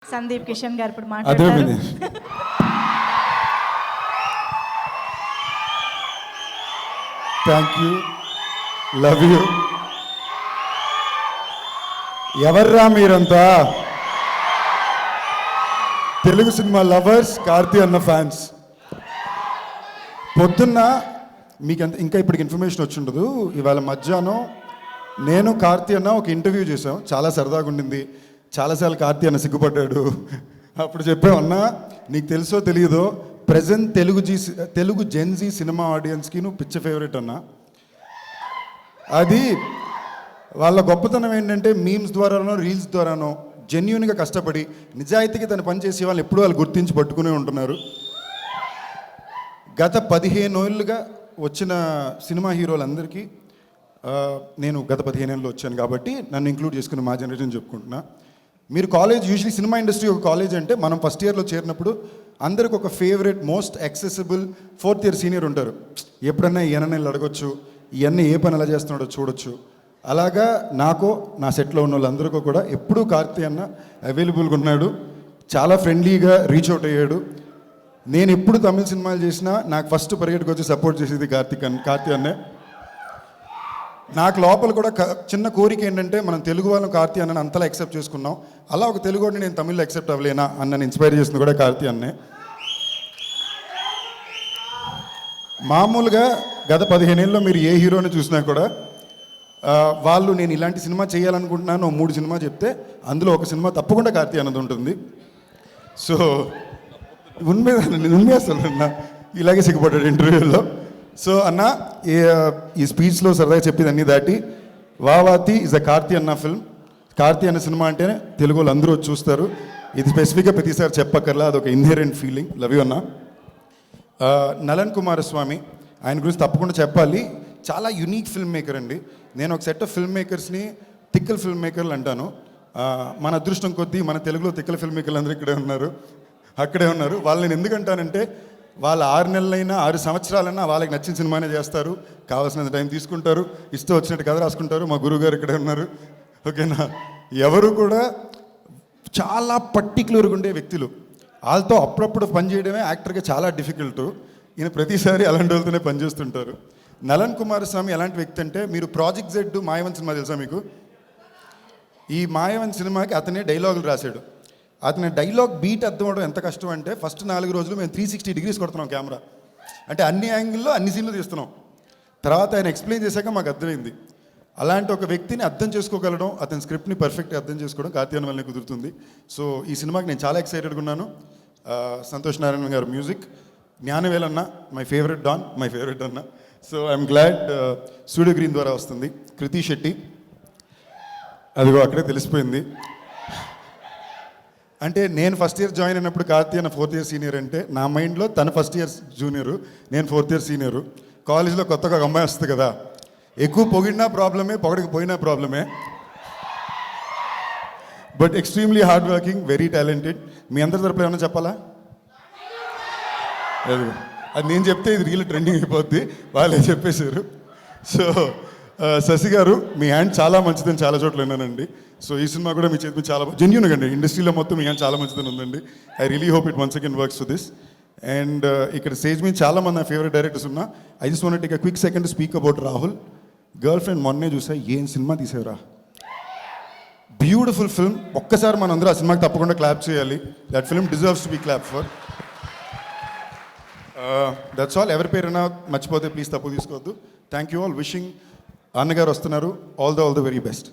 సందీప్ కిషన్ గారు ఇప్పుడు మాట్లాడతారు. Thank you, love you. ఎవర్రా మీరంతా? తెలుగు సినిమా లవర్స్, కార్తీ అన్న ఫ్యాన్స్. పొద్దున్న మీకు ఇంకా ఇప్పటికి ఇన్ఫర్మేషన్ వచ్చి ఉండదు. ఇవాళ మధ్యాహ్నం నేను కార్తీ అన్న ఒక ఇంటర్వ్యూ చేసాం, చాలా సరదాగా ఉండింది. చాలాసార్లు కార్తీ అన్న సిగ్గుపడ్డాడు. అప్పుడు చెప్పామన్నా, నీకు తెలుసో తెలియదో ప్రజెంట్ తెలుగు జెన్జీ సినిమా ఆడియన్స్కి నువ్వు పిచ్చ ఫేవరెట్ అన్నా. అది వాళ్ళ గొప్పతనం ఏంటంటే మీమ్స్ ద్వారానో రీల్స్ ద్వారానో జెన్యున్గా కష్టపడి నిజాయితీగా తన పని చేసే వాళ్ళు ఎప్పుడూ వాళ్ళు గుర్తించి పట్టుకునే ఉంటున్నారు. గత 15 ఏళ్ళుగా వచ్చిన సినిమా హీరోలందరికీ నేను గత 15 ఏళ్ళు వచ్చాను కాబట్టి నన్ను ఇంక్లూడ్ చేసుకుని మా జనరేషన్ చెప్పుకుంటున్నా. మీరు కాలేజ్ యూజువలీ సినిమా ఇండస్ట్రీ ఒక కాలేజ్ అంటే మనం ఫస్ట్ ఇయర్లో చేరినప్పుడు అందరికి ఒక favourite most accessible 4th year senior ఉంటారు. ఎప్పుడన్నా ఈయనని అడగొచ్చు, ఇవన్నీ ఏ పని ఎలా చేస్తున్నాడో చూడొచ్చు. అలాగా నాకు నా సెట్లో ఉన్న వాళ్ళందరికీ కూడా ఎప్పుడూ కార్తీ అన్న అవైలబుల్గా ఉన్నాడు. చాలా ఫ్రెండ్లీగా రీచ్ అవుట్ అయ్యాడు. నేను ఎప్పుడు తమిళ సినిమాలు చేసినా నాకు ఫస్ట్ పరిగెట్టుకు వచ్చి సపోర్ట్ చేసేది కార్తీ అన్నే. నాకు లోపల కూడా చిన్న కోరిక ఏంటంటే మనం తెలుగు వాళ్ళని కార్తీ అన్నని అంతలా యాక్సెప్ట్ చేసుకున్నాం. అలా ఒక తెలుగు వాడిని నేను తమిళ్లో యాక్సెప్ట్ అవ్వలేనా అన్నని ఇన్స్పైర్ చేసింది కూడా కార్తీ అన్నే. మామూలుగా గత 15 ఏళ్ళలో మీరు ఏ హీరోని చూసినా కూడా వాళ్ళు నేను ఇలాంటి సినిమా చేయాలనుకుంటున్నాను 3 సినిమా చెప్తే అందులో ఒక సినిమా తప్పకుండా కార్తీ అన్నది ఉంటుంది. సో ఉన్మే అసలు అన్న ఇలాగే సిగ్గుపడ్డాడు ఇంటర్వ్యూలో. సో అన్న ఈ స్పీచ్లో సరదాగా చెప్పేది అన్నీ దాటి వావాతి ఇస్ అ కార్తీ అన్న ఫిల్మ్. కార్తీ అన్న సినిమా అంటేనే తెలుగు వాళ్ళు అందరూ వచ్చి చూస్తారు. ఇది స్పెసిఫిక్గా ప్రతిసారి చెప్పక్కర్లా, అదొక ఇన్హెరెంట్ ఫీలింగ్. లవ్ యూ అన్న. నలన్ కుమారస్వామి, ఆయన గురించి తప్పకుండా చెప్పాలి. చాలా యునీక్ ఫిల్మ్ మేకర్ అండి. నేను ఒక సెట్ ఆఫ్ ఫిల్మ్ మేకర్స్ని తిక్కల ఫిల్మ్ మేకర్లు అంటాను. మన అదృష్టం కొద్దీ మన తెలుగులో తిక్కల ఫిల్మ్ మేకర్లు అందరూ అక్కడే ఉన్నారు. వాళ్ళని నేను ఎందుకంటానంటే వాళ్ళు 6 నెలలైనా 6 సంవత్సరాలైనా వాళ్ళకి నచ్చిన సినిమానే చేస్తారు, కావాల్సినంత టైం తీసుకుంటారు, ఇష్టం వచ్చినట్టు కథ రాసుకుంటారు. మా గురువు గారు ఇక్కడే ఉన్నారు. ఓకేనా? ఎవరు కూడా చాలా పర్టిక్యులర్గా ఉండే వ్యక్తులు. వాళ్ళతో అప్పుడప్పుడు పనిచేయడమే యాక్టర్గా చాలా డిఫికల్ట్. ఈయన ప్రతిసారి అలాంటి వాళ్ళతోనే పనిచేస్తుంటారు. నలన్ కుమారస్వామి ఎలాంటి వ్యక్తి అంటే, మీరు ప్రాజెక్ట్ జెడ్ మాయవన్ సినిమా తెలుసా మీకు? ఈ మాయవన్ సినిమాకి అతనే డైలాగులు రాశాడు. అతని డైలాగ్ బీట్ అర్థం అవడం ఎంత కష్టం అంటే, ఫస్ట్ 4 రోజులు మేము 360 డిగ్రీస్ కొడుతున్నాం కెమెరా. అంటే అన్ని యాంగిల్లో అన్ని సీన్లు తీస్తున్నాం. తర్వాత ఆయన ఎక్స్ప్లెయిన్ చేశాక మాకు అర్థమైంది. అలాంటి ఒక వ్యక్తిని అర్థం చేసుకోగలడం, అతని స్క్రిప్ట్ని పర్ఫెక్ట్గా అర్థం చేసుకోవడం కార్తీ అన్న వల్లనే కుదురుతుంది. సో ఈ సినిమాకి నేను చాలా ఎక్సైటెడ్గా ఉన్నాను. సంతోష్ నారాయణ గారు మ్యూజిక్, జ్ఞానవేల్ అన్న my favourite don, my favourite అన్న. So I'm glad Studio Green ద్వారా వస్తుంది. కృతి శెట్టి, అదిగో అక్కడే తెలిసిపోయింది. అంటే నేను ఫస్ట్ ఇయర్ జాయిన్ అయినప్పుడు కార్తీ అన్న 4th ఇయర్ సీనియర్ అంటే నా మైండ్లో తను ఫస్ట్ ఇయర్ జూనియరు, నేను 4th ఇయర్ సీనియరు. కాలేజ్లో కొత్తగా ఒక అమ్మాయి వస్తుంది కదా, ఎక్కువ పొగిడినా ప్రాబ్లమే, పొగడకపోయినా ప్రాబ్లమే. But extremely hard working, very talented. మీ అందరి తరపున ఏమన్నా చెప్పాలా? అది నేను చెప్తే ఇది రీల్ ట్రెండింగ్ అయిపోద్ది, వాళ్ళే చెప్పేశారు. సో శశి గారు, మీ హ్యాండ్ చాలా మంచిదని చాలా చోట్ల విన్నానండి. సో ఈ సినిమా కూడా మీ చేతి చాలా జెన్యూన్గా అండి, ఇండస్ట్రీలో మొత్తం మీ హ్యాండ్ చాలా మంచిదని ఉందండి. I really hope it once again works for this. And ఇక్కడ స్టేజ్ మీద చాలా మంది నా ఫేవరెట్ డైరెక్టర్స్ ఉన్నా. I just want to take a quick second to speak about Rahul. Girl friend మొన్నే చూసా, ఏం సినిమా తీసేవరా, బ్యూటిఫుల్ ఫిల్మ్. ఒక్కసారి మనం అందరూ ఆ సినిమాకి తప్పకుండా క్లాప్ చేయాలి. That film deserves to be clap for. That's all. ఎవరి పేరైనా మర్చిపోతే ప్లీజ్ తప్పు తీసుకోవద్దు. Thank you all. విషింగ్ అన్నగారు వస్తున్నారు. All the very best.